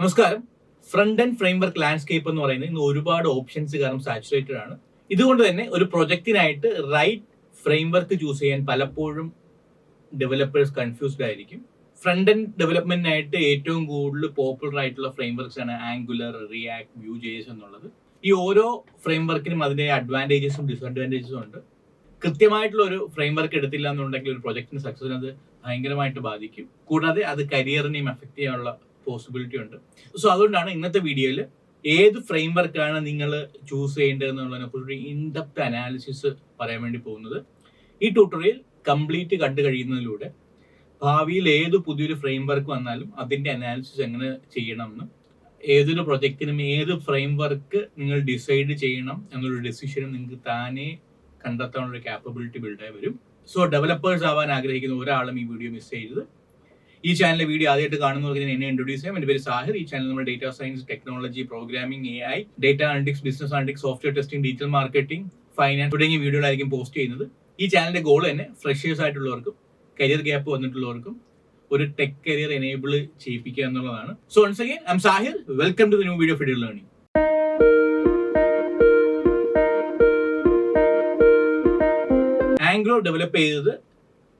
നമസ്കാരം. Front and framework landscape എന്ന് പറയുന്നത് ഇന്ന് ഒരുപാട് ഓപ്ഷൻസ് കാരണം സാച്ചുറേറ്റഡ് ആണ്. ഇതുകൊണ്ട് തന്നെ ഒരു പ്രൊജക്റ്റിനായിട്ട് റൈറ്റ് ഫ്രെയിംവർക്ക് ചൂസ് ചെയ്യാൻ പലപ്പോഴും ഡെവലപ്പേഴ്സ് കൺഫ്യൂസ്ഡ് ആയിരിക്കും. ഫ്രണ്ട് ആൻഡ് ഡെവലപ്മെന്റിനായിട്ട് ഏറ്റവും കൂടുതൽ പോപ്പുലർ ആയിട്ടുള്ള ഫ്രെയിംവർക്സ് ആണ് ആംഗുലർ, റിയാക്ട്, Vue.js എന്നുള്ളത്. ഈ ഓരോ ഫ്രെയിംവർക്കിനും അതിന്റെ അഡ്വാൻറ്റേജസും ഡിസഡ്വാൻറ്റേജസും ഉണ്ട്. കൃത്യമായിട്ടുള്ള ഒരു ഫ്രെയിംവർക്ക് എടുത്തില്ല എന്നുണ്ടെങ്കിൽ ഒരു പ്രൊജക്ടിന്റെ സക്സസിനെ അത് ഭയങ്കരമായിട്ട് ബാധിക്കും. കൂടാതെ അത് കരിയറിനെയും എഫക്ട് ചെയ്യാനുള്ള പോസിബിലിറ്റി ഉണ്ട്. സോ അതുകൊണ്ടാണ് ഇന്നത്തെ വീഡിയോയിൽ ഏത് ഫ്രെയിംവർക്കാണ് നിങ്ങൾ ചൂസ് ചെയ്യേണ്ടത് എന്നുള്ളതിനെ കുറിച്ച് ഇൻഡെപ്ത് അനാലിസിസ് പറയാൻ വേണ്ടി പോകുന്നത്. ഈ ട്യൂട്ടോറിയൽ കംപ്ലീറ്റ് കണ്ടു കഴിയുന്നതിലൂടെ ഭാവിയിൽ ഏത് പുതിയൊരു ഫ്രെയിംവർക്ക് വന്നാലും അതിന്റെ അനാലിസിസ് എങ്ങനെ ചെയ്യണമെന്നും ഏതൊരു പ്രൊജക്റ്റിനും ഏത് ഫ്രെയിംവർക്ക് നിങ്ങൾ ഡിസൈഡ് ചെയ്യണം എന്നൊരു ഡെസിഷനും നിങ്ങൾക്ക് താനേ കണ്ടെത്താനുള്ള ഒരു ക്യാപ്പബിലിറ്റി ബിൽഡായി വരും. സോ ഡെവലപ്പേഴ്സ് ആവാൻ ആഗ്രഹിക്കുന്ന ഒരാളും ഈ വീഡിയോ മിസ് ചെയ്യരുത്. ഈ ചാനലിലെ വീഡിയോ ആദ്യമായിട്ട് കാണുന്നവർക്ക് ഞാൻ എന്നെ ഇൻട്രൊഡ്യൂസ് ചെയ്യാം. എൻ്റെ പേര് സാഹിർ. ഈ ചാനൽ നമ്മൾ data science, technology, programming, AI, data analytics, business analytics, software testing, digital marketing, finance തുടങ്ങിയ വീഡിയോകളായിരിക്കും പോസ്റ്റ് ചെയ്യുന്നത്. ഈ ചാനലിന്റെ ഗോൾ തന്നെ ഫ്രഷേഴ്സ് ആയിട്ടുള്ളവർക്കും കരിയർ ഗ്യാപ്പ് വന്നിട്ടുള്ളവർക്കും ഒരു ടെക് കരിയർ എനേബിൾ ചെയ്യിപ്പിക്കുക എന്നുള്ളതാണ്. So once again I am Sahir. Welcome to the new video of digital learning. Angular develop ചെയ്തത്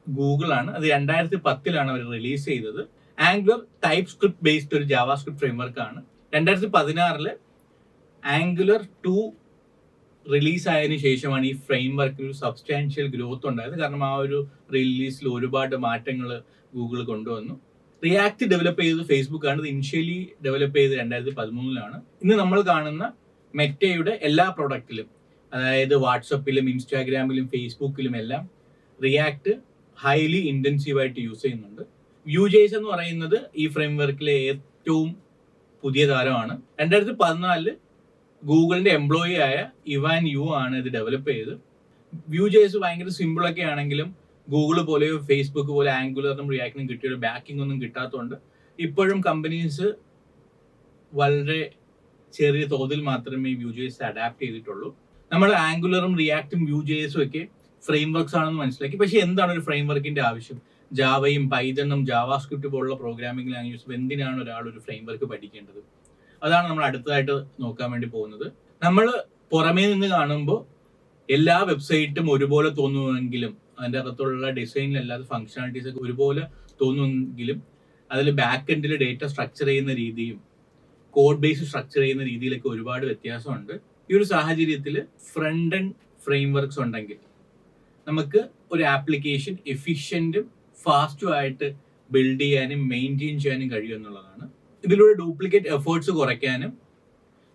ഗൂഗിൾ ആണ്. അത് 2010 അവർ റിലീസ് ചെയ്തത്. ആംഗുലർ ടൈപ്പ് സ്ക്രിപ്റ്റ് ബേസ്ഡ് ഒരു ജാവാസ്ക്രിപ്റ്റ് ഫ്രെയിംവർക്ക് ആണ്. 2016 ആംഗുലർ 2 റിലീസ് ആയതിനു ശേഷമാണ് ഈ ഫ്രെയിംവർക്കിന് ഒരു സബ്സ്റ്റാൻഷ്യൽ ഗ്രോത്ത് ഉണ്ടായത്. കാരണം ആ ഒരു റിലീസിൽ ഒരുപാട് മാറ്റങ്ങൾ ഗൂഗിൾ കൊണ്ടുവന്നു. റിയാക്ട് ഡെവലപ്പ് ചെയ്തത് ഫേസ്ബുക്ക് ആണ്. ഇത് ഇനിഷ്യലി ഡെവലപ്പ് ചെയ്തത് 2013 ഇന്ന് നമ്മൾ കാണുന്ന മെറ്റയുടെ എല്ലാ പ്രൊഡക്റ്റിലും, അതായത് വാട്സപ്പിലും ഇൻസ്റ്റാഗ്രാമിലും ഫേസ്ബുക്കിലും എല്ലാം റിയാക്ട് ഹൈലി ഇന്റൻസീവ് ആയിട്ട് യൂസ് ചെയ്യുന്നുണ്ട്. Vue.js എന്ന് പറയുന്നത് ഈ ഫ്രെയിംവർക്കിലെ ഏറ്റവും പുതിയ താരമാണ്. 2014 ഗൂഗിളിന്റെ എംപ്ലോയി ആയ ഇവാൻ യു ആണ് ഇത് ഡെവലപ്പ് ചെയ്തത്. Vue.js ഭയങ്കര സിമ്പിൾ ഒക്കെ ആണെങ്കിലും ഗൂഗിൾ പോലെയോ ഫേസ്ബുക്ക് പോലെ ആംഗുലറിനും റിയാക്ടിനും കിട്ടിയ ബാക്കിംഗ് ഒന്നും കിട്ടാത്തതുകൊണ്ട് ഇപ്പോഴും കമ്പനീസ് വളരെ ചെറിയ തോതിൽ മാത്രമേ Vue.js അഡാപ്റ്റ് ചെയ്തിട്ടുള്ളൂ. നമ്മൾ ആംഗുലറും റിയാക്റ്റും Vue.js ഒക്കെ ഫ്രെയിംവർക്സ് ആണെന്ന് മനസ്സിലാക്കി. പക്ഷെ എന്താണ് ഒരു ഫ്രെയിംവർക്കിന്റെ ആവശ്യം? ജാവയും പൈത്തണും ജാവാസ്ക്രിപ്റ്റ് പോലുള്ള പ്രോഗ്രാമിംഗ് ലാംഗ്വേജസ് എന്തിനാണ് ഒരാൾ ഒരു ഫ്രെയിംവർക്ക് പഠിക്കേണ്ടത്? അതാണ് നമ്മൾ അടുത്തതായിട്ട് നോക്കാൻ വേണ്ടി പോകുന്നത്. നമ്മൾ പുറമേ നിന്ന് കാണുമ്പോൾ എല്ലാ വെബ്സൈറ്റും ഒരുപോലെ തോന്നുമെങ്കിലും അതിൻ്റെ അകത്തുള്ള ഡിസൈനിലല്ലാതെ ഫങ്ഷണാലിറ്റീസ് ഒക്കെ ഒരുപോലെ തോന്നുമെങ്കിലും അതിൽ ബാക്ക് എൻഡിൽ ഡേറ്റ സ്ട്രക്ചർ ചെയ്യുന്ന രീതിയും കോഡ് ബേസ് സ്ട്രക്ചർ ചെയ്യുന്ന രീതിയിലൊക്കെ ഒരുപാട് വ്യത്യാസമുണ്ട്. ഈ ഒരു സാഹചര്യത്തിൽ ഫ്രണ്ട് ആൻഡ് ഫ്രെയിംവർക്സ് ഉണ്ടെങ്കിൽ നമുക്ക് ഒരു ആപ്ലിക്കേഷൻ എഫിഷ്യന്റും ഫാസ്റ്റും ആയിട്ട് ബിൽഡ് ചെയ്യാനും മെയിൻറ്റെയിൻ ചെയ്യാനും കഴിയും എന്നുള്ളതാണ്. ഇതിലൂടെ ഡ്യൂപ്ലിക്കേറ്റ് എഫേർട്സ് കുറയ്ക്കാനും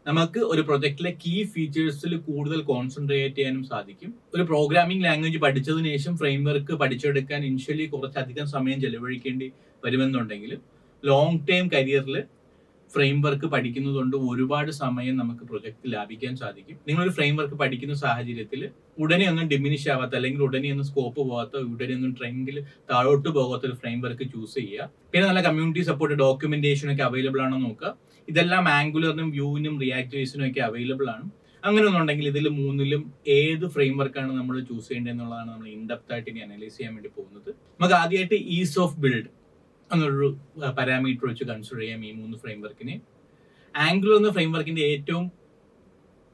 നമുക്ക് ഒരു പ്രൊജക്റ്റിലെ കീ ഫീച്ചേഴ്സിൽ കൂടുതൽ കോൺസെൻട്രേറ്റ് ചെയ്യാനും സാധിക്കും. ഒരു പ്രോഗ്രാമിംഗ് ലാംഗ്വേജ് പഠിച്ചതിന് ശേഷം ഫ്രെയിംവർക്ക് പഠിച്ചെടുക്കാൻ ഇനിഷ്യലി കുറച്ചധികം സമയം ചെലവഴിക്കേണ്ടി വരുമെന്നുണ്ടെങ്കിൽ ലോങ് ടൈം കരിയറിൽ ഫ്രെയിംവർക്ക് പഠിക്കുന്നത് കൊണ്ട് ഒരുപാട് സമയം നമുക്ക് പ്രൊജക്റ്റ് ലാഭിക്കാൻ സാധിക്കും. നിങ്ങളൊരു ഫ്രെയിംവർക്ക് പഠിക്കുന്ന സാഹചര്യത്തിൽ ഉടനെ ഒന്നും ഡിമിനിഷ് ആവാത്ത, അല്ലെങ്കിൽ ഉടനെ ഒന്നും സ്കോപ്പ് പോകാത്ത, ഉടനെ ഒന്നും ട്രെൻഡിൽ താഴോട്ട് പോകാത്ത ഒരു ഫ്രെയിംവർക്ക് ചൂസ് ചെയ്യുക. പിന്നെ നല്ല കമ്മ്യൂണിറ്റി സപ്പോർട്ട്, ഡോക്യുമെന്റേഷൻ ഒക്കെ അവൈലബിൾ ആണോ നോക്കുക. ഇതെല്ലാം ആംഗുലറിനും വ്യൂവിനും റിയാക്ട്.js-നും ഒക്കെ അവൈലബിൾ ആണ്. അങ്ങനെ ഒന്നുണ്ടെങ്കിൽ ഇതിൽ മൂന്നിലും ഏത് ഫ്രെയിംവർക്കാണ് നമ്മൾ ചൂസ് ചെയ്യേണ്ടത് എന്നുള്ളതാണ് നമ്മൾ ഇൻഡെപ്ത് ആയിട്ട് ഇനി അനലൈസ് ചെയ്യാൻ വേണ്ടി പോകുന്നത്. നമുക്ക് ആദ്യമായിട്ട് ഈസ് ഓഫ് ബിൽഡ് എന്നൊരു പാരാമീറ്റർ വെച്ച് കൺസിഡർ ചെയ്യാം ഈ 3 ഫ്രെയിംവർക്കിനെ. ആംഗുലർ എന്ന ഫ്രെയിംവർക്കിന്റെ ഏറ്റവും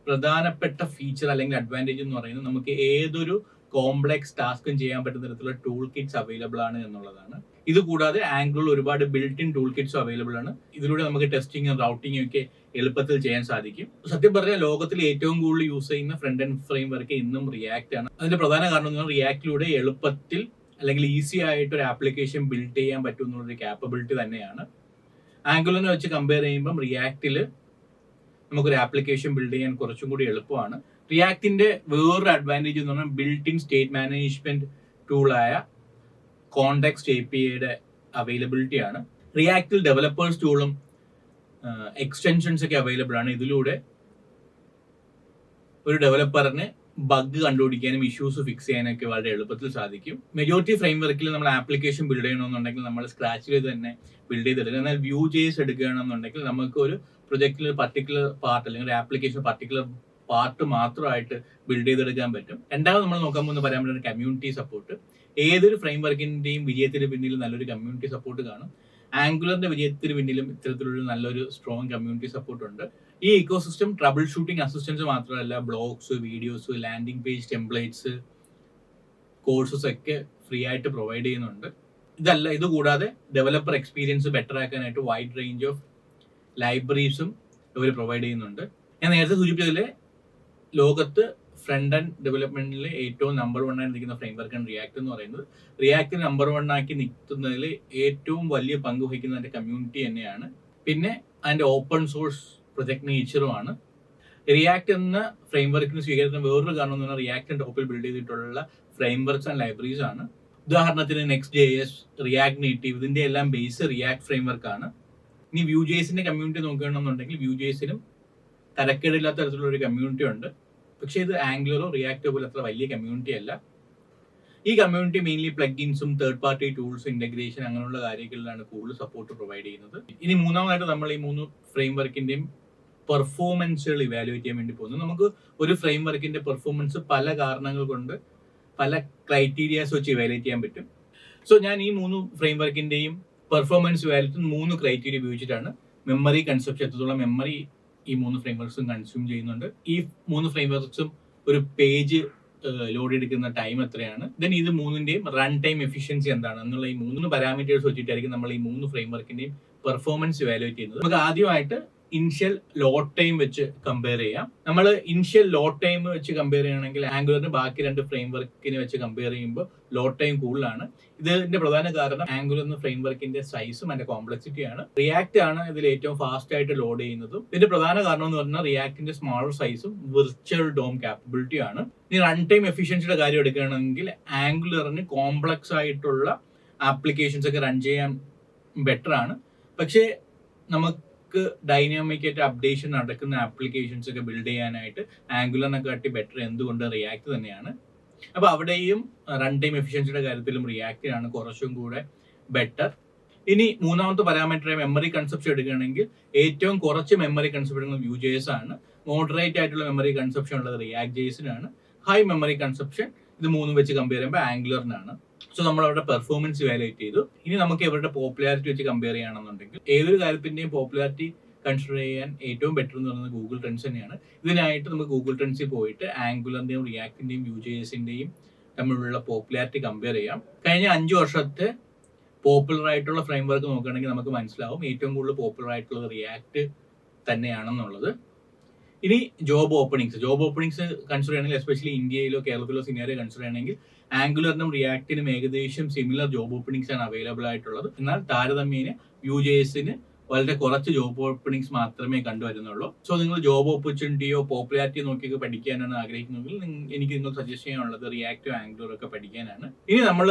പ്രധാനപ്പെട്ട ഫീച്ചർ അല്ലെങ്കിൽ അഡ്വാൻറ്റേജ് എന്ന് പറയുന്നത് നമുക്ക് ഏതൊരു കോംപ്ലെക്സ് ടാസ്കും ചെയ്യാൻ പറ്റുന്ന തരത്തിലുള്ള ടൂൾ കിറ്റ്സ് അവൈലബിൾ ആണ് എന്നുള്ളതാണ്. ഇത് കൂടാതെ ആംഗുലറിൽ ഒരുപാട് ബിൽറ്റ് ഇൻ ടൂൾ കിറ്റ്സും അവൈലബിൾ ആണ്. ഇതിലൂടെ നമുക്ക് ടെസ്റ്റിങ്ങും റൗട്ടിങ്ങും ഒക്കെ എളുപ്പത്തിൽ ചെയ്യാൻ സാധിക്കും. സത്യം പറഞ്ഞാൽ ലോകത്തിൽ ഏറ്റവും കൂടുതൽ യൂസ് ചെയ്യുന്ന ഫ്രണ്ട് ആൻഡ് ഫ്രെയിംവർക്ക് ഇന്നും റിയാക്ട് ആണ്. അതിന്റെ പ്രധാന കാരണം എന്ന് പറഞ്ഞാൽ റിയാക്റ്റിലൂടെ എളുപ്പത്തിൽ അല്ലെങ്കിൽ ഈസി ആയിട്ട് ഒരു ആപ്ലിക്കേഷൻ ബിൽഡ് ചെയ്യാൻ പറ്റും എന്നുള്ളൊരു ക്യാപ്പബിലിറ്റി തന്നെയാണ്. ആംഗുലറിനെ വെച്ച് കമ്പയർ ചെയ്യുമ്പം റിയാക്റ്റിൽ നമുക്കൊരു ആപ്ലിക്കേഷൻ ബിൽഡ് ചെയ്യാൻ കുറച്ചും കൂടി എളുപ്പമാണ്. റിയാക്റ്റിന്റെ വേറൊരു അഡ്വാൻറ്റേജ് എന്ന് പറഞ്ഞാൽ ബിൽറ്റ് ഇൻ സ്റ്റേറ്റ് മാനേജ്മെന്റ് ടൂളായ കോണ്ടെക്സ്റ്റ് API അവൈലബിലിറ്റി ആണ്. റിയാക്റ്റിൽ ഡെവലപ്പേഴ്സ് ടൂളും എക്സ്റ്റൻഷൻസ് ഒക്കെ അവൈലബിൾ ആണ്. ഇതിലൂടെ ഒരു ഡെവലപ്പറിന് ബഗ് കണ്ടുപിടിക്കാനും ഇഷ്യൂസ് ഫിക്സ് ചെയ്യാനൊക്കെ വളരെ എളുപ്പത്തിൽ സാധിക്കും. മെജോറിറ്റി ഫ്രെയിംവർക്കിൽ നമ്മൾ ആപ്ലിക്കേഷൻ ബിൽഡ് ചെയ്യണമെന്നുണ്ടെങ്കിൽ നമ്മൾ സ്ക്രാച്ചിൽ തന്നെ ബിൽഡ് ചെയ്തെടുക്കുക. എന്നാൽ Vue.js എടുക്കുകയാണെന്നുണ്ടെങ്കിൽ നമുക്ക് ഒരു പ്രൊജക്റ്റിൽ പർട്ടിക്കുലർ പാർട്ട് അല്ലെങ്കിൽ ഒരു ആപ്ലിക്കേഷൻ പർട്ടിക്കുലർ പാർട്ട് മാത്രമായിട്ട് ബിൽഡ് ചെയ്തെടുക്കാൻ പറ്റും. രണ്ടാമത് നമ്മൾ നോക്കാൻ പോകുന്ന പാരാമീറ്റർ കമ്മ്യൂണിറ്റി സപ്പോർട്ട്. ഏതൊരു ഫ്രെയിംവർക്കിന്റെയും വിജയത്തിന് പിന്നിൽ നല്ലൊരു കമ്മ്യൂണിറ്റി സപ്പോർട്ട് കാണും. ആംഗുലറിന്റെ വിജയത്തിന് പിന്നിലും ഇത്തരത്തിലൊരു നല്ലൊരു സ്ട്രോങ് കമ്മ്യൂണിറ്റി സപ്പോർട്ട് ഉണ്ട്. ഈ ഇക്കോസിസ്റ്റം ട്രബിൾ ഷൂട്ടിംഗ് അസിസ്റ്റൻസ് മാത്രമല്ല, blogs, videos, landing page templates, courses ഒക്കെ ഫ്രീ ആയിട്ട് പ്രൊവൈഡ് ചെയ്യുന്നുണ്ട്. ഇത് കൂടാതെ ഡെവലപ്പർ എക്സ്പീരിയൻസ് ബെറ്റർ ആക്കാനായിട്ട് വൈഡ് റേഞ്ച് ഓഫ് ലൈബ്രറീസും ഇവർ പ്രൊവൈഡ് ചെയ്യുന്നുണ്ട്. ഞാൻ നേരത്തെ സൂചിപ്പിച്ചതിലെ ലോകത്ത് ഫ്രണ്ട് ആൻഡ് ഡെവലപ്മെന്റിൽ ഏറ്റവും നമ്പർ 1 ആയി നിൽക്കുന്ന ഫ്രെയിംവർക്കാണ് റിയാക്ട് എന്ന് പറയുന്നത്. റിയാക്ട് നമ്പർ 1 ആക്കി നിൽക്കുന്നതിൽ ഏറ്റവും വലിയ പങ്ക് വഹിക്കുന്നത് അതിന്റെ കമ്മ്യൂണിറ്റി തന്നെയാണ്. പിന്നെ അതിന്റെ ഓപ്പൺ സോഴ്സ് പ്രൊജക്ട് നേച്ചറുമാണ്. റിയാക്ട് എന്ന ഫ്രെയിംവർക്കിന് സ്വീകരിക്കുന്ന വേറൊരു കാരണം എന്ന് പറഞ്ഞാൽ റിയാക്ടിന് ടോപ്പിൽ ബിൽഡ് ചെയ്തിട്ടുള്ള ഫ്രെയിംവർക്സ് ആൻഡ് ലൈബ്രറീസ് ആണ്. ഉദാഹരണത്തിന് Next.js, റിയാക്ട് നേറ്റീവ്, ഇതിന്റെ എല്ലാം ബേസ് റിയാക്ട് ഫ്രെയിംവർക്ക് ആണ്. ഇനി Vue.jsന്റെ കമ്മ്യൂണിറ്റി നോക്കുകയാണെന്നുണ്ടെങ്കിൽ Vue.jsനും തരക്കേടില്ലാത്ത തരത്തിലുള്ള ഒരു കമ്മ്യൂണിറ്റി ഉണ്ട്. പക്ഷേ ഇത് ആംഗുലറോ റിയാക്റ്റോ പോലെ അത്ര വലിയ കമ്മ്യൂണിറ്റി അല്ല. ഈ കമ്മ്യൂണിറ്റി മെയിൻലി പ്ലഗിൻസും തേർഡ് പാർട്ടി ടൂൾസും ഇന്റഗ്രേഷൻ അങ്ങനെയുള്ള കാര്യങ്ങളിലാണ് കൂടുതൽ സപ്പോർട്ട് പ്രൊവൈഡ് ചെയ്യുന്നത്. ഇനി മൂന്നാമതായിട്ട് നമ്മൾ ഈ 3 ഫ്രെയിംവർക്കിന്റെയും പെർഫോമൻസുകൾ ഇവാലുവേറ്റ് ചെയ്യാൻ വേണ്ടി പോകുന്നു. നമുക്ക് ഒരു ഫ്രെയിംവർക്കിന്റെ പെർഫോമൻസ് പല കാരണങ്ങൾ കൊണ്ട് പല ക്രൈറ്റീരിയാസ് വെച്ച് ഇവാലുവേറ്റ് ചെയ്യാൻ പറ്റും. സോ ഞാൻ ഈ 3 ഫ്രെയിംവർക്കിന്റെയും പെർഫോമൻസ് വാല്യൂത്തിന് 3 ക്രൈറ്റീരിയ ഉപയോഗിച്ചിട്ടാണ്. മെമ്മറി കൺസെപ്ഷൻ, എത്രത്തോളം മെമ്മറി ഈ 3 ഫ്രെയിംവർക്സും കൺസ്യൂം ചെയ്യുന്നുണ്ട്, ഈ 3 ഫ്രെയിംവർക്സും ഒരു പേജ് ലോഡ് എടുക്കുന്ന ടൈം എത്രയാണ്, ദെൻ ഇത് 3ന്റെയും റൺ ടൈം എഫിഷ്യൻസി എന്താണ് എന്നുള്ള ഈ 3 പാരാമീറ്റേഴ്സ് വെച്ചിട്ടായിരിക്കും നമ്മൾ ഈ 3 ഫ്രെയിംവർക്കിന്റെയും പെർഫോമൻസ് ഇവാലുവേറ്റ് ചെയ്യുന്നത്. നമുക്ക് ആദ്യമായിട്ട് ഇനിഷ്യൽ ലോഡ് ടൈം വെച്ച് കമ്പയർ ചെയ്യാം. നമ്മൾ ഇനിഷ്യൽ ലോഡ് ടൈം വെച്ച് കമ്പയർ ചെയ്യുകയാണെങ്കിൽ ആംഗുലറിന് ബാക്കി 2 ഫ്രെയിംവർക്കിനെ വെച്ച് കമ്പയർ ചെയ്യുമ്പോൾ ലോഡ് ടൈം കൂടുതലാണ്. ഇതിന്റെ പ്രധാന കാരണം ആംഗുലർ എന്ന ഫ്രെയിംവർക്കിന്റെ സൈസും അതിന്റെ കോംപ്ലക്സിറ്റിയാണ്. റിയാക്ട് ആണ് ഇതിൽ ഏറ്റവും ഫാസ്റ്റ് ആയിട്ട് ലോഡ് ചെയ്യുന്നതും. ഇതിന്റെ പ്രധാന കാരണം എന്ന് പറഞ്ഞാൽ റിയാക്ടിന്റെ സ്മാളർ സൈസും വിർച്വൽ ഡോം കാപ്പബിലിറ്റിയും ആണ്. ഇനി റൺ ടൈം എഫിഷ്യൻസിയുടെ കാര്യം എടുക്കുകയാണെങ്കിൽ ആംഗുലറിന് കോംപ്ലക്സ് ആയിട്ടുള്ള ആപ്ലിക്കേഷൻസ് ഒക്കെ റൺ ചെയ്യാൻ ബെറ്റർ ആണ്. പക്ഷേ നമുക്ക് ഡൈനാമിക് ആയിട്ട് അപ്ഡേഷൻ നടക്കുന്ന ആപ്ലിക്കേഷൻസ് ഒക്കെ ബിൽഡ് ചെയ്യാനായിട്ട് ആംഗുലറിനെ കാട്ടി ബെറ്റർ എന്തുകൊണ്ട് റിയാക്ട് തന്നെയാണ്. അപ്പൊ അവിടെയും റൺ ടൈം എഫിഷ്യൻസിയുടെ കാര്യത്തിലും റിയാക്ടിനാണ് കുറച്ചും കൂടെ ബെറ്റർ. ഇനി മൂന്നാമത്തെ പാരാമീറ്റർ മെമ്മറി കൺസെപ്ഷൻ എടുക്കുകയാണെങ്കിൽ ഏറ്റവും കുറച്ച് മെമ്മറി കൺസെപ്ഷൻ ഉള്ളത് Vue.js ആണ്. മോഡറേറ്റ് ആയിട്ടുള്ള മെമ്മറി കൺസെപ്ഷൻ ഉള്ളത് React.jsനാണ്. ഹൈ മെമ്മറി കൺസെപ്ഷൻ ഇത് 3 വെച്ച് കമ്പയർ ചെയ്യുമ്പോൾ ആംഗുലറിനാണ്. സോ നമ്മൾ അവരുടെ പെർഫോമൻസ് ഇവാലുവേറ്റ് ചെയ്തു. ഇനി നമുക്ക് ഇവരുടെ പോപ്പുലാരിറ്റി വെച്ച് കമ്പയർ ചെയ്യുകയാണെന്നുണ്ടെങ്കിൽ ഏതൊരു കാര്യത്തിന്റെയും പോപ്പുലാരിറ്റി കൺസിഡർ ചെയ്യാൻ ഏറ്റവും ബെറ്റർ എന്ന് പറയുന്നത് ഗൂഗിൾ ട്രെൻഡ്സ് തന്നെയാണ്. ഇതിനായിട്ട് നമുക്ക് ഗൂഗിൾ ട്രെൻഡ്സിൽ പോയിട്ട് ആംഗുലറിന്റെയും റിയാക്ടിന്റെയും Vue.jsന്റെയും തമ്മിലുള്ള പോപ്പുലാരിറ്റി കമ്പയർ ചെയ്യാം. കഴിഞ്ഞ 5 വർഷത്തെ പോപ്പുലർ ആയിട്ടുള്ള ഫ്രെയിംവർക്ക് നോക്കുകയാണെങ്കിൽ നമുക്ക് മനസ്സിലാവും ഏറ്റവും കൂടുതൽ പോപ്പുലർ ആയിട്ടുള്ളത് റിയാക്ട് തന്നെയാണെന്നുള്ളത്. ഇനി ജോബ് ഓപ്പണിങ്സ് കൺസിഡർ ചെയ്യണമെങ്കിൽ എസ്പെഷ്യലി ഇന്ത്യയിലോ കേരളത്തിലോ സിനാരിയോ കൺസിഡർ ചെയ്യണമെങ്കിൽ ആംഗുലറിനും റിയാക്ടിനും ഏകദേശം സിമിലർ ജോബ് ഓപ്പണിങ്സ് ആണ് അവൈലബിൾ ആയിട്ടുള്ളത്. എന്നാൽ താരതമ്യേന Vue.jsന് വളരെ കുറച്ച് ജോബ് ഓപ്പണിങ്സ് മാത്രമേ കണ്ടുവരുന്നുള്ളൂ. സോ നിങ്ങൾ ജോബ് ഓപ്പർച്യൂണിറ്റിയോ പോപ്പുലാരിറ്റിയോ നോക്കിയൊക്കെ പഠിക്കാനാണ് ആഗ്രഹിക്കുന്നതെങ്കിൽ എനിക്ക് നിങ്ങൾ സജസ്റ്റ് ചെയ്യാനുള്ളത് റിയാക്റ്റോ ആംഗുലർ ഒക്കെ പഠിക്കാനാണ്. ഇനി നമ്മൾ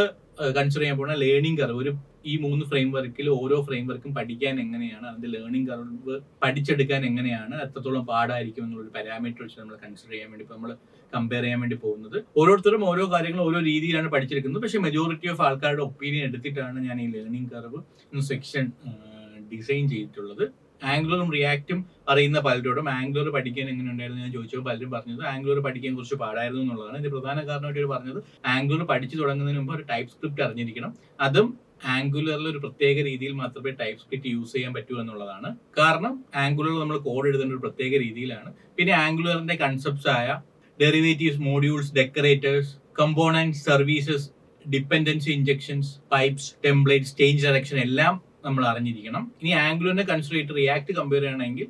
കൺസിഡർ ചെയ്യാൻ പോകുന്ന ലേണിംഗ് കർവ്, ഈ 3 ഫ്രെയിംവർക്കിൽ ഓരോ ഫ്രെയിംവർക്കും പഠിക്കാൻ എങ്ങനെയാണ്, അതിന്റെ ലേണിംഗ് കർവ് പഠിച്ചെടുക്കാൻ എങ്ങനെയാണ്, എത്രത്തോളം പാടായിരിക്കും എന്നുള്ളൊരു പാരാമീറ്റർ വെച്ച് നമ്മൾ കൺസിഡർ ചെയ്യാൻ വേണ്ടി നമ്മൾ കമ്പയർ ചെയ്യാൻ വേണ്ടി പോകുന്നത്. ഓരോരുത്തരും ഓരോ കാര്യങ്ങളും ഓരോ രീതിയിലാണ് പഠിച്ചെടുക്കുന്നത്. പക്ഷേ മെജോറിറ്റി ഓഫ് ആൾക്കാരുടെ ഒപ്പീനിയൻ എടുത്തിട്ടാണ് ഞാൻ ഈ ലേണിംഗ് കർവ് സെക്ഷൻ ഡിസൈൻ ചെയ്തിട്ടുള്ളത്. ആംഗുലറും റിയാക്റ്റും അറിയുന്ന പലരോടും ആംഗുലർ പഠിക്കാൻ എങ്ങനെ ഉണ്ടായിരുന്നു ഞാൻ ചോദിച്ചപ്പോൾ പലരും പറഞ്ഞത് ആംഗുലർ പഠിക്കാൻ കുറച്ച് പാടായിരുന്നു എന്നുള്ളതാണ്. ഇതിന്റെ പ്രധാന കാരണമായിട്ട് പറഞ്ഞത് ആംഗുലർ പഠിച്ചു തുടങ്ങുന്നതിന് മുമ്പ് ഒരു ടൈപ്പ് സ്ക്രിപ്റ്റ് അറിഞ്ഞിരിക്കണം. അതും ആംഗുലറിൽ ഒരു പ്രത്യേക രീതിയിൽ മാത്രമേ ടൈപ്പ് സ്ക്രിപ്റ്റ് യൂസ് ചെയ്യാൻ പറ്റൂ എന്നുള്ളതാണ്. കാരണം ആംഗുലർ നമ്മൾ കോഡ് എഴുതേണ്ട ഒരു പ്രത്യേക രീതിയിലാണ്. പിന്നെ ആംഗുലറിന്റെ കൺസെപ്റ്റ്സ് ആയ derivatives, modules, decorators, component, services, dependency injections, pipes, templates, change direction എല്ലാം നമ്മൾ അറിഞ്ഞിരിക്കണം. ഇനി ആംഗുലറിനെ കൺസിഡർ ചെയ്തിട്ട് റിയാക്ട് കമ്പയർ ചെയ്യണമെങ്കിൽ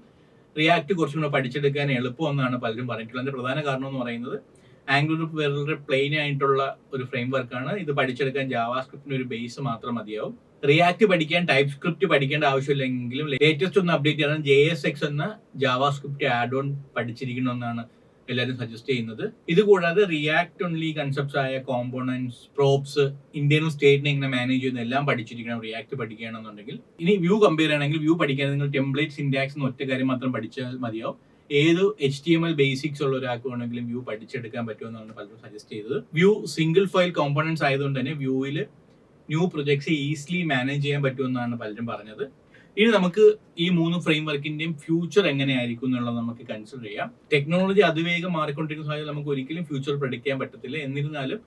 റിയാക്ട് കുറച്ചും കൂടെ പഠിച്ചെടുക്കാൻ എളുപ്പമെന്നാണ് പലരും പറഞ്ഞിട്ടുള്ളത്. അതിന്റെ പ്രധാന കാരണം എന്ന് പറയുന്നത് ആംഗുലർ വളരെ പ്ലെയിൻ ആയിട്ടുള്ള ഒരു ഫ്രെയിംവർക്കാണ്. ഇത് പഠിച്ചെടുക്കാൻ ജാവാസ്ക്രിപ്റ്റിന് ഒരു ബേസ് മാത്രം മതിയാവും. റിയാക്ട് പഠിക്കാൻ ടൈപ്പ് സ്ക്രിപ്റ്റ് പഠിക്കേണ്ട ആവശ്യമില്ലെങ്കിലും ലേറ്റസ്റ്റ് ഒന്ന് അപ്ഡേറ്റ് ചെയ്യണം JSX എന്ന ജാവാസ്ക്രിപ്റ്റ് ആഡ് ഓൺ പഠിച്ചിരിക്കണമെന്നാണ് എല്ലാവരും സജസ്റ്റ് ചെയ്യുന്നത്. ഇത് കൂടാതെ റിയാക്ട് ഓൺലി കൺസെപ്റ്റ്സ് ആയ കോമ്പോണൻസ്, പ്രോപ്സ്, ഇന്റേണൽ സ്റ്റേറ്റിനെ എങ്ങനെ മാനേജ് ചെയ്യുന്ന എല്ലാം പഠിച്ചിരിക്കണം റിയാക്ട് പഠിക്കുകയാണെന്നുണ്ടെങ്കിൽ. ഇനി വ്യൂ കമ്പയർ ചെയ്യണമെങ്കിൽ വ്യൂ പഠിക്കാൻ നിങ്ങൾ ടെംപ്ലേറ്റ്, സിന്റാക്സ് എന്ന ഒറ്റ കാര്യം മാത്രം പഠിച്ചാൽ മതിയാവും. ഏത് HTML ബേസിക്സ് ഉള്ള ഒരാൾക്ക് വേണമെങ്കിലും വ്യൂ പഠിച്ചെടുക്കാൻ പറ്റുമെന്നാണ് പലരും സജസ്റ്റ് ചെയ്തത്. വ്യൂ സിംഗിൾ ഫയൽ കോമ്പോണൻസ് ആയതുകൊണ്ട് തന്നെ വ്യൂവിൽ ന്യൂ പ്രൊജക്ട്സ് ഈസിലി മാനേജ് ചെയ്യാൻ പറ്റുമെന്നാണ് പലരും പറഞ്ഞത്. ഇനി നമുക്ക് ഈ 3 ഫ്രെയിംവർക്കിന്റെയും ഫ്യൂച്ചർ എങ്ങനെയായിരിക്കും എന്നുള്ളത് നമുക്ക് കൺസിഡർ ചെയ്യാം. ടെക്നോളജി അതിവേഗം മാറിക്കൊണ്ടിരിക്കുന്ന സാഹചര്യം നമുക്ക് ഒരിക്കലും ഫ്യൂച്ചർ പ്രെഡിക്റ്റ് ചെയ്യാൻ പറ്റത്തില്ല. എന്നിരുന്നാലും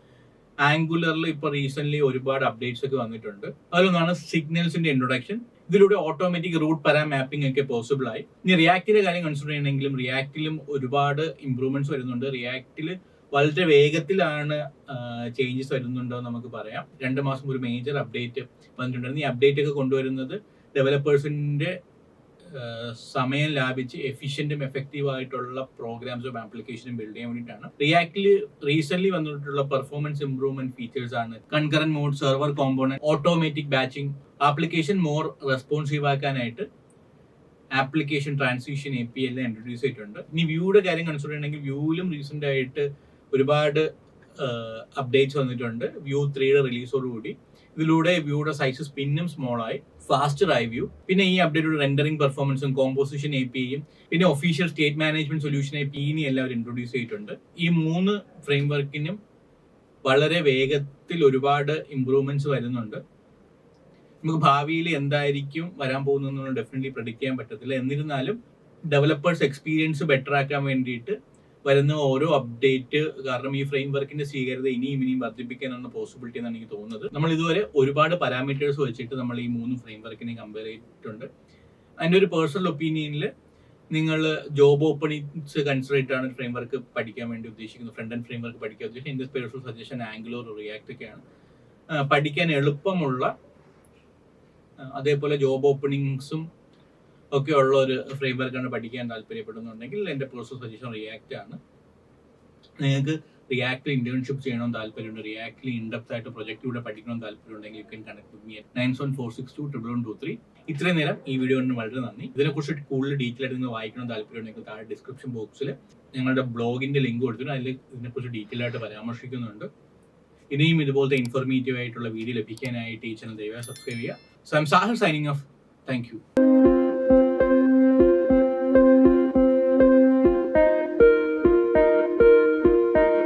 ആംഗുലറിൽ ഇപ്പോൾ റീസെന്റ് ഒരുപാട് അപ്ഡേറ്റ്സ് ഒക്കെ വന്നിട്ടുണ്ട്. അതിലൊന്നാണ് സിഗ്നൽസിന്റെ ഇൻട്രൊഡക്ഷൻ. ഇതിലൂടെ ഓട്ടോമാറ്റിക് റൂട്ട് പാരാ മാപ്പിംഗ് ഒക്കെ പോസിബിൾ ആയി. ഇനി റിയാക്റ്റിന്റെ കാര്യം കൺസിഡർ ചെയ്യണമെങ്കിലും റിയാക്റ്റിലും ഒരുപാട് ഇംപ്രൂവ്മെന്റ്സ് വരുന്നുണ്ട്. റിയാക്റ്റിൽ വളരെ വേഗത്തിലാണ് ചേഞ്ചസ് വരുന്നുണ്ടോ എന്ന് നമുക്ക് പറയാം. 2 മാസം ഒരു മേജർ അപ്ഡേറ്റ് വന്നിട്ടുണ്ടായിരുന്നു. ഈ അപ്ഡേറ്റ് ഒക്കെ കൊണ്ടുവരുന്നത് ഡെവലപ്പേഴ്സിന്റെ സമയം ലാഭിച്ച് എഫിഷ്യന്റും എഫക്റ്റീവ് ആയിട്ടുള്ള പ്രോഗ്രാംസും ആപ്ലിക്കേഷനും ബിൽഡ് ചെയ്യാൻ വേണ്ടിയിട്ടാണ്. റിയാക്റ്റിൽ റീസെന്റ് വന്നിട്ടുള്ള പെർഫോമൻസ് ഇംപ്രൂവ്മെന്റ് ഫീച്ചേഴ്സ് ആണ് concurrent mode, server component, automatic batching, application more responsive ആക്കാനായിട്ട് ആപ്ലിക്കേഷൻ ട്രാൻസിഷൻ API എല്ലാം ഇൻട്രൊഡ്യൂസ് ചെയ്തിട്ടുണ്ട്. ഇനി വ്യൂയുടെ കാര്യം കൺസിഡർ ചെയ്യണമെങ്കിൽ വ്യൂവിലും റീസെന്റ് ആയിട്ട് ഒരുപാട് അപ്ഡേറ്റ്സ് വന്നിട്ടുണ്ട്. വ്യൂ 3യുടെ റിലീസോടുകൂടി ഇതിലൂടെ വ്യൂയുടെ സൈസ് പിന്നും സ്മോളായി, ഫാസ്റ്റർ ആയി വ്യൂ. പിന്നെ ഈ അപ്ഡേറ്റോട് റെൻഡറിംഗ് പെർഫോമൻസും കോമ്പോസിഷൻ APIയും പിന്നെ official state management solution API എല്ലാവരും ഇൻട്രൊഡ്യൂസ് ചെയ്തിട്ടുണ്ട്. ഈ 3 ഫ്രെയിംവർക്കിനും വളരെ വേഗത്തിൽ ഒരുപാട് ഇംപ്രൂവ്മെന്റ്സ് വരുന്നുണ്ട്. നമുക്ക് ഭാവിയിൽ എന്തായിരിക്കും വരാൻ പോകുന്നതെന്ന് ഡെഫിനറ്റ്ലി പ്രെഡിക്റ്റ് ചെയ്യാൻ പറ്റത്തില്ല. എന്നിരുന്നാലും ഡെവലപ്പേഴ്സ് എക്സ്പീരിയൻസ് ബെറ്റർ ആക്കാൻ വേണ്ടിയിട്ട് വരുന്ന ഓരോ അപ്ഡേറ്റ് കാരണം ഈ ഫ്രെയിംവർക്കിന്റെ സ്വീകാര്യത ഇനിയും വർദ്ധിപ്പിക്കാനാണ് പോസിബിലിറ്റി എന്നാണ് എനിക്ക് തോന്നുന്നത്. നമ്മൾ ഇതുവരെ ഒരുപാട് പാരാമീറ്റേഴ്സ് വെച്ചിട്ട് നമ്മൾ ഈ 3 ഫ്രെയിംവർക്കിനെ കമ്പയർ ചെയ്തിട്ടുണ്ട്. അതിൻ്റെ ഒരു പേഴ്സണൽ ഒപ്പീനിയനിൽ നിങ്ങൾ ജോബ് ഓപ്പണിങ്സ് കൺസിഡർ ചെയ്തിട്ടാണ് ഫ്രെയിംവർക്ക് പഠിക്കാൻ വേണ്ടി ഉദ്ദേശിക്കുന്നത്, ഫ്രണ്ട് ആൻഡ് ഫ്രെയിംവർക്ക് പഠിക്കാൻ ഉദ്ദേശിക്കുന്നത്. എൻ്റെ പേഴ്സണൽ സജഷൻ ആംഗുലർ, റിയാക്ട് ഒക്കെയാണ്. പഠിക്കാൻ എളുപ്പമുള്ള അതേപോലെ ജോബ് ഓപ്പണിങ്സും ഒക്കെ ഉള്ള ഒരു ഫ്രെയിംവർക്കാണ് പഠിക്കാൻ താല്പര്യപ്പെടുന്നുണ്ടെങ്കിൽ എൻ്റെ പേഴ്സണൽ സജഷൻ റിയാക്ട് ആണ്. നിങ്ങൾക്ക് റിയാക്റ്റിൽ ഇന്റേൺഷിപ്പ് ചെയ്യണമെന്ന് താല്പര്യമുണ്ട്, റിയാക്റ്റിൽ ഇൻഡെപ്ത് ആയിട്ട് പ്രൊജക്റ്റിലൂടെ പഠിക്കണമെന്ന് താല്പര്യമുണ്ടെങ്കിൽ you can connect with me 9146211123. ഇത്രയും നേരം ഈ വീഡിയോ കൊണ്ട് വളരെ നന്ദി. ഇതിനെക്കുറിച്ച് കൂടുതൽ ഡീറ്റെയിൽ ആയിട്ട് നിങ്ങൾ വായിക്കണം താല്പര്യമുണ്ടെങ്കിൽ താഴെ ഡിസ്ക്രിപ്ഷൻ ബോക്സിൽ ഞങ്ങളുടെ ബ്ലോഗിന്റെ ലിങ്ക് കൊടുത്തിട്ടുണ്ട്. അതിൽ ഇതിനെക്കുറിച്ച് ഡീറ്റെയിൽ ആയിട്ട് പരാമർശിക്കുന്നുണ്ട്. ഇനിയും ഇതുപോലത്തെ ഇൻഫോർമേറ്റീവ് ആയിട്ടുള്ള വീഡിയോ ലഭിക്കാനായിട്ട് ഈ ചാനൽ ദയവായി സബ്സ്ക്രൈബ് ചെയ്യുക. So I'm Sahil signing off. Thank you.